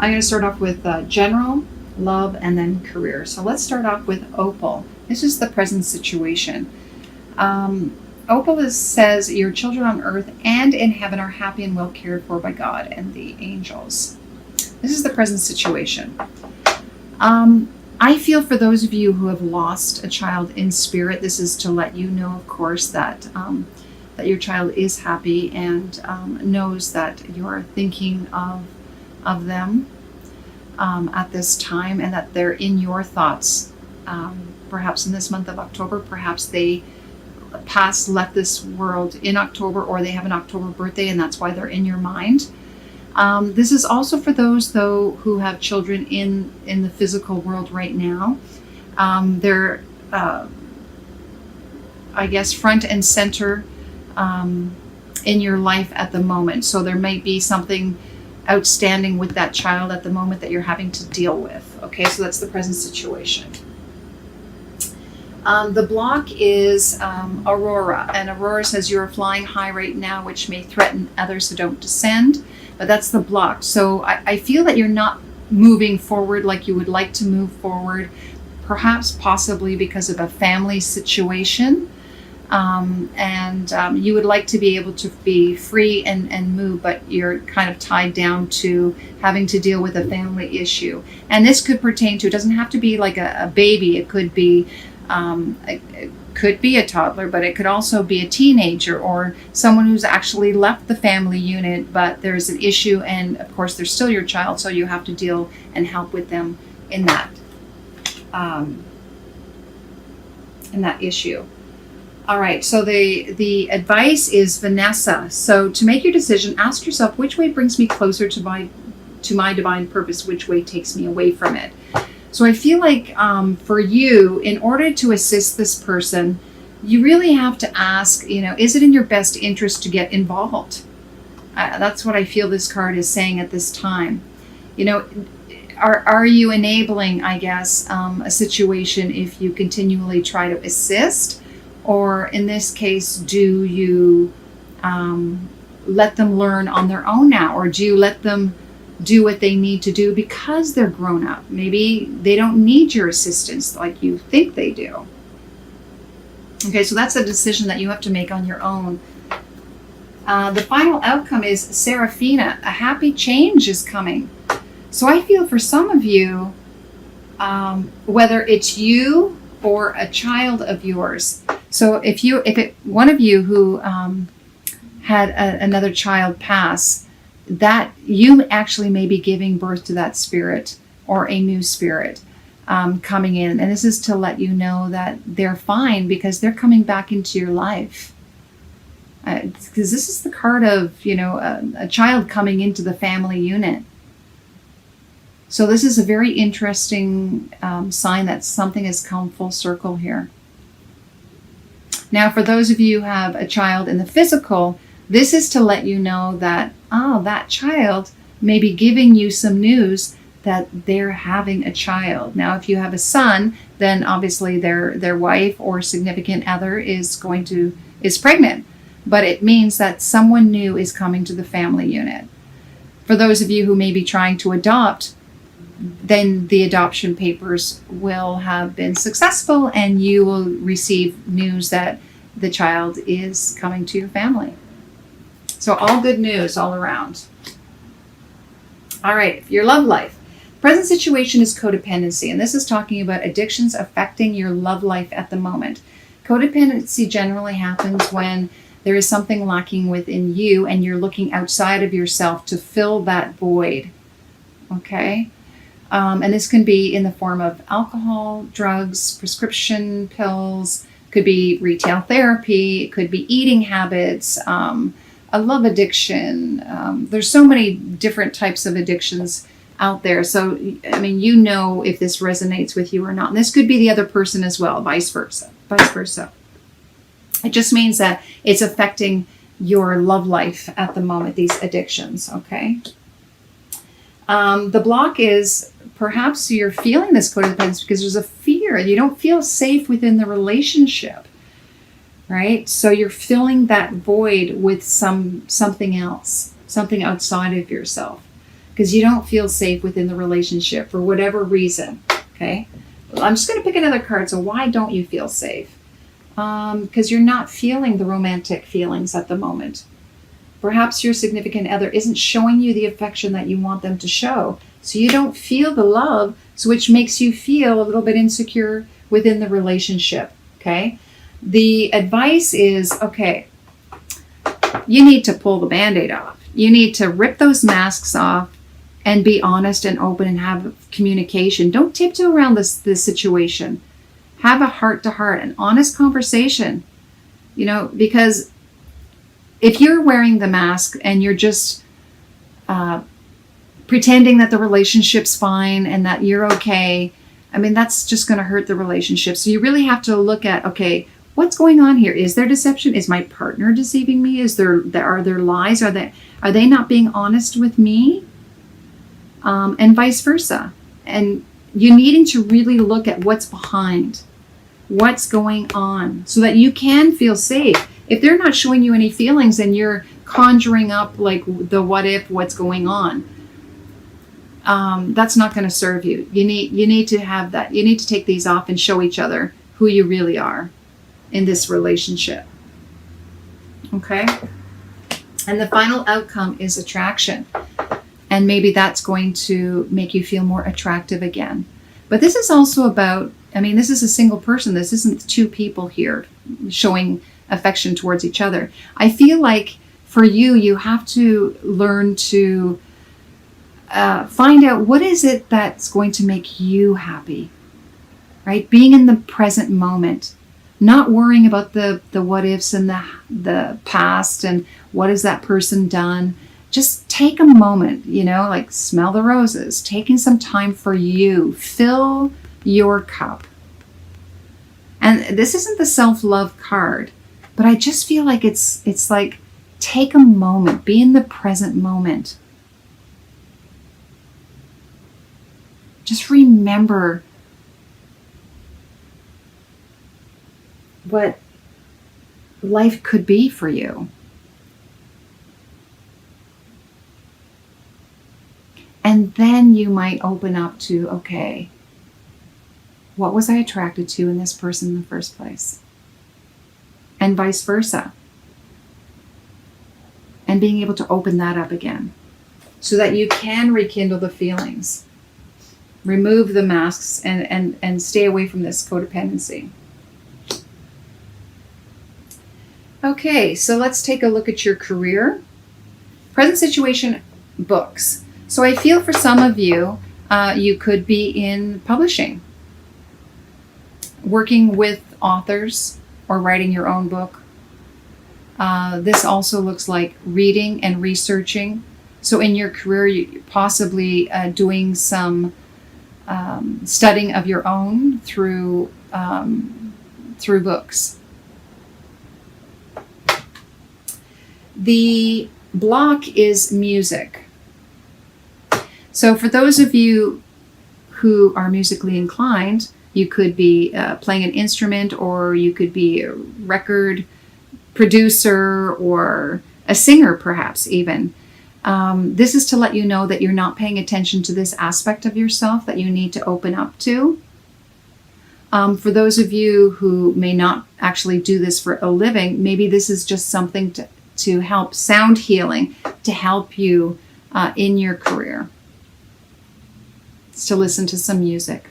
I'm going to start off with general, love, and then career. So let's start off with Opal. This is the present situation. Opal says, your children on earth and in heaven are happy and well cared for by God and the angels. This is the present situation. I feel for those of you who have lost a child in spirit, this is to let you know, of course, that that your child is happy and knows that you're thinking of them at this time, and that they're in your thoughts. Perhaps in this month of October, perhaps they left this world in October, or they have an October birthday, and that's why they're in your mind. This is also for those, though, who have children in the physical world right now. They're, I guess, front and center in your life at the moment. So there might be something outstanding with that child at the moment that you're having to deal with. Okay, so that's the present situation. The block is Aurora, and Aurora says you're flying high right now, which may threaten others who don't descend, but that's the block. So I feel that you're not moving forward like you would like to move forward, perhaps possibly because of a family situation, and you would like to be able to be free and move, but you're kind of tied down to having to deal with a family issue. And this could pertain to, it doesn't have to be like a baby, it could be it could be a toddler, but it could also be a teenager or someone who's actually left the family unit, but there's an issue, and of course they're still your child, so you have to deal and help with them in that issue. All right, so the advice is Vanessa. So to make your decision, ask yourself, which way brings me closer to my divine purpose, which way takes me away from it. So I feel like for you, in order to assist this person, you really have to ask, is it in your best interest to get involved? That's what I feel this card is saying at this time. Are you enabling, I guess, a situation if you continually try to assist? Or in this case, do you let them learn on their own now? Or do you let them do what they need to do because they're grown up? Maybe they don't need your assistance like you think they do. Okay, so that's a decision that you have to make on your own. The final outcome is Seraphina. A happy change is coming. So I feel for some of you, whether it's you or a child of yours. So one of you who had another child pass, that you actually may be giving birth to that spirit or a new spirit coming in. And this is to let you know that they're fine because they're coming back into your life. Because this is the card of, a child coming into the family unit. So this is a very interesting sign that something has come full circle here. Now, for those of you who have a child in the physical, this is to let you know that, that child may be giving you some news that they're having a child. Now, if you have a son, then obviously their wife or significant other is pregnant. But it means that someone new is coming to the family unit. For those of you who may be trying to adopt, then the adoption papers will have been successful and you will receive news that the child is coming to your family. So all good news all around. All right, your love life. Present situation is codependency, and this is talking about addictions affecting your love life at the moment. Codependency generally happens when there is something lacking within you and you're looking outside of yourself to fill that void. Okay? And this can be in the form of alcohol, drugs, prescription pills, could be retail therapy, it could be eating habits, a love addiction. There's so many different types of addictions out there. So, if this resonates with you or not. And this could be the other person as well, vice versa. It just means that it's affecting your love life at the moment, these addictions, okay? The block is perhaps you're feeling this codependency because there's a fear. You don't feel safe within the relationship, right? So you're filling that void with something else, something outside of yourself. because you don't feel safe within the relationship for whatever reason. Okay. I'm just going to pick another card. So why don't you feel safe? Because you're not feeling the romantic feelings at the moment. Perhaps your significant other isn't showing you the affection that you want them to show. So you don't feel the love, so which makes you feel a little bit insecure within the relationship. Okay. The advice is, okay, you need to pull the Band-Aid off. You need to rip those masks off and be honest and open and have communication. Don't tiptoe around this situation. Have a heart-to-heart, an honest conversation. Because if you're wearing the mask and you're just pretending that the relationship's fine and that you're okay, that's just going to hurt the relationship. So you really have to look at, okay, what's going on here? Is there deception? Is my partner deceiving me? Are there lies? Are they not being honest with me? And vice versa. And you needing to really look at what's behind, what's going on, so that you can feel safe. If they're not showing you any feelings and you're conjuring up like the what if, what's going on, that's not going to serve you. You need to have that. You need to take these off and show each other who you really are in this relationship. Okay? And the final outcome is attraction. And maybe that's going to make you feel more attractive again. But this is also about, this is a single person. This isn't two people here showing affection towards each other. I feel like for you, you have to learn to find out what is it that's going to make you happy, right? Being in the present moment, not worrying about the what ifs and the past and what has that person done. Just take a moment, like smell the roses, taking some time for you. Fill your cup. And this isn't the self-love card, but I just feel like it's like take a moment, be in the present moment. Just remember what life could be for you. And then you might open up to, okay, what was I attracted to in this person in the first place? And vice versa. And being able to open that up again so that you can rekindle the feelings. Remove the masks and stay away from this codependency. Okay, so let's take a look at your career. Present situation, books. So I feel for some of you, you could be in publishing, working with authors or writing your own book. This also looks like reading and researching. So in your career, you possibly doing some studying of your own through books. The block is music. So for those of you who are musically inclined, you could be playing an instrument, or you could be a record producer or a singer perhaps even. This is to let you know that you're not paying attention to this aspect of yourself that you need to open up to. For those of you who may not actually do this for a living, maybe this is just something to help, sound healing, to help you in your career. It's to listen to some music,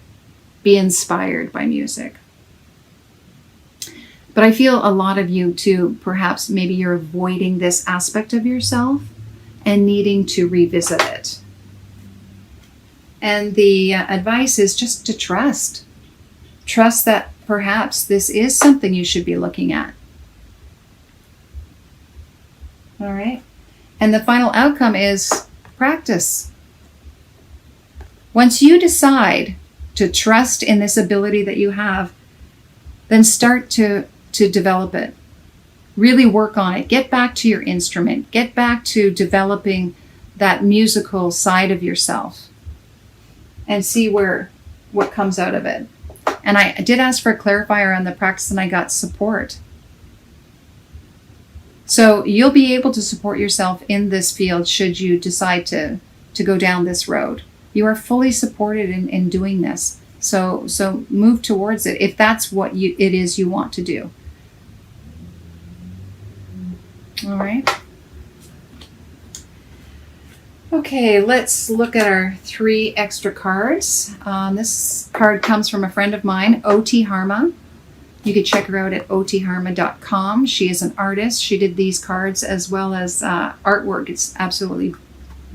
be inspired by music. But I feel a lot of you too, perhaps maybe you're avoiding this aspect of yourself and needing to revisit it. And the advice is just to trust. Trust that perhaps this is something you should be looking at. All right. And the final outcome is practice. Once you decide to trust in this ability that you have, then start to develop it. Really work on it. Get back to your instrument. Get back to developing that musical side of yourself and see what comes out of it. And I did ask for a clarifier on the practice, and I got support. So you'll be able to support yourself in this field should you decide to to go down this road. You are fully supported in doing this. So move towards it if that's what it is you want to do. All right. Okay, let's look at our 3 extra cards. This card comes from a friend of mine, OT Harma. You can check her out at otharma.com. She is an artist. She did these cards as well as artwork. It's absolutely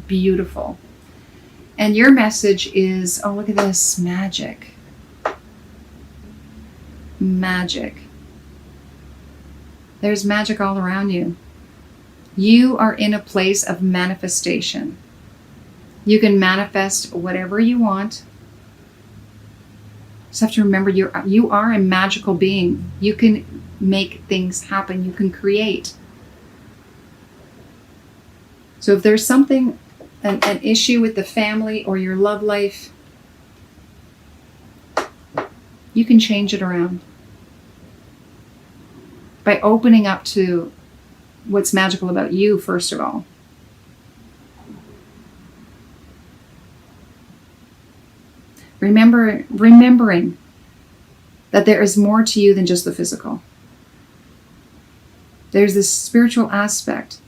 beautiful. And your message is, oh, look at this, magic. Magic. There's magic all around you. You are in a place of manifestation. You can manifest whatever you want. Just have to remember you are a magical being. You can make things happen. You can create. So if there's something, an issue with the family or your love life, you can change it around by opening up to what's magical about you, first of all. Remembering that there is more to you than just the physical. There's this spiritual aspect.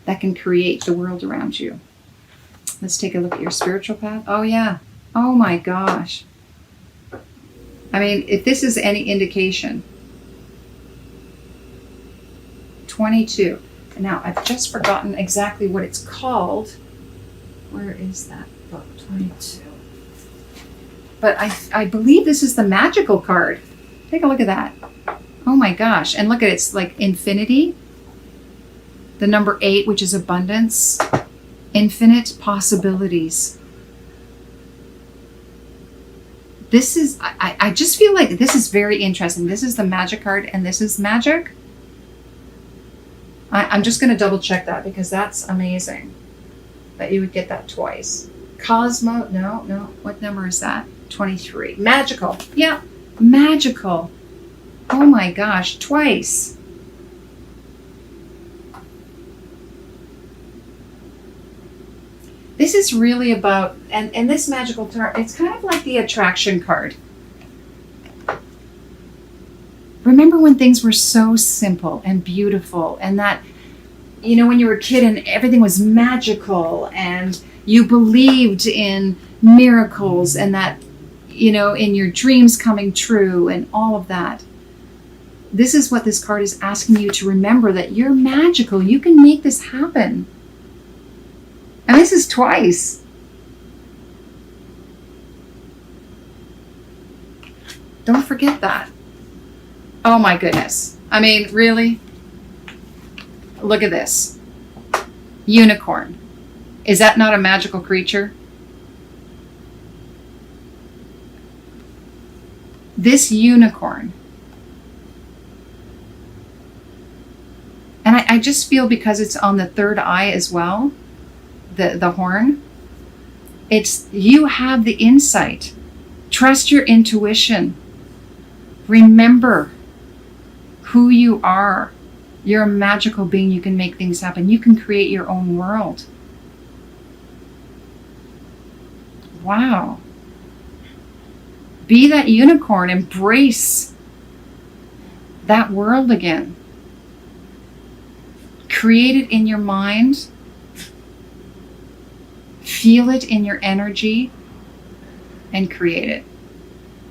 That can create the world around you. Let's take a look at your spiritual path. Oh yeah. Oh my gosh. I mean, if this is any indication, 22. Now, I've just forgotten exactly what it's called. Where is that book? 22. But I believe this is the magical card. Take a look at that. Oh my gosh. And look at it. It's like infinity. The number 8, which is abundance. Infinite possibilities. This is, I just feel like this is very interesting. This is the magic card and this is magic. I'm just going to double check that because that's amazing that you would get that twice. Cosmo, no. What number is that? 23. Magical. Yeah, magical. Oh my gosh, twice. This is really about, and this magical card, it's kind of like the attraction card. Remember when things were so simple and beautiful and that, you know, when you were a kid and everything was magical and you believed in miracles and that, you know, in your dreams coming true and all of that. This is what this card is asking you to remember, that you're magical. You can make this happen. And this is twice. Don't forget that. Oh my goodness. I mean, really? Look at this. Unicorn. Is that not a magical creature? This unicorn. And I just feel because it's on the third eye as well, the horn, it's, you have the insight. Trust your intuition. Remember who you are. You're a magical being. You can make things happen. You can create your own world. Wow. Be that unicorn. Embrace that world again. Create it in your mind. Feel it in your energy and create it.